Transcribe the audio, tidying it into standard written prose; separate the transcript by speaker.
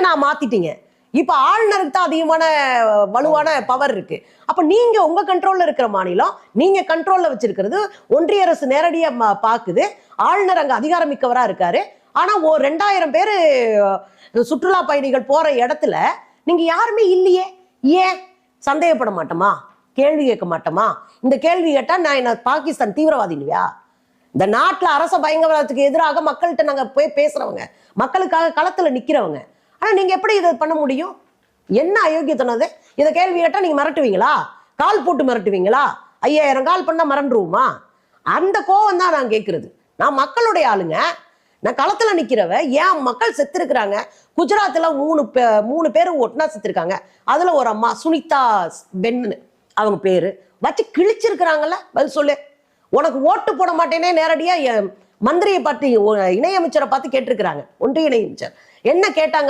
Speaker 1: நான் மாத்திட்டீங்க. இப்ப ஆளுநருக்கு தான் அதிகமான வலுவான பவர் இருக்கு. அப்ப நீங்க உங்க கண்ட்ரோல்ல இருக்கிற மாநிலம், நீங்க கண்ட்ரோல்ல வச்சிருக்கிறது ஒன்றிய அரசு நேரடியா பாக்குது. ஆளுநர் அங்க அதிகாரமிக்கவரா இருக்காரு. ஆனா 2000 பேரு சுற்றுலா பயணிகள் போற இடத்துல நீங்க யாருமே இல்லையே. ஏன் சந்தேகப்பட மாட்டோமா? கேள்வி கேட்க மாட்டோமா? இந்த கேள்வி கேட்டா நான் என்ன பாகிஸ்தான் தீவிரவாதி இல்லையா? இந்த நாட்டுல அரச பயங்கரவாதத்துக்கு எதிராக மக்கள்கிட்ட நாங்க போய் பேசுறவங்க, மக்களுக்காக களத்துல நிக்கிறவங்க. ஆனா நீங்க எப்படி இதை பண்ண முடியும்? என்ன அயோக்கியத்தனது? இதை கேள்வி கேட்டா நீங்க மிரட்டுவீங்களா? கால் போட்டு மிரட்டுவீங்களா? 5000 கால் பண்ணா மறந்துருவோமா? அந்த கோவம் தான் நான் கேட்கறது. நான் மக்களுடைய ஆளுங்க, நான் களத்துல நிக்கிறவ. ஏன் மக்கள் செத்து இருக்கிறாங்க? குஜராத்ல 3 பேர் ஒட்டுனா செத்து இருக்காங்க. அதுல ஒரு அம்மா சுனிதா பென்னு அவங்க பேரு வச்சு கிழிச்சிருக்கிறாங்கல்ல. பதில் சொல்லு. உனக்கு ஓட்டு போட மாட்டேனே நேரடியா மந்திரியை பார்த்து இணையமைச்சரை பார்த்து கேட்டிருக்கிறாங்க. ஒன்றிய இணையமைச்சர் என்ன கேட்டாங்க?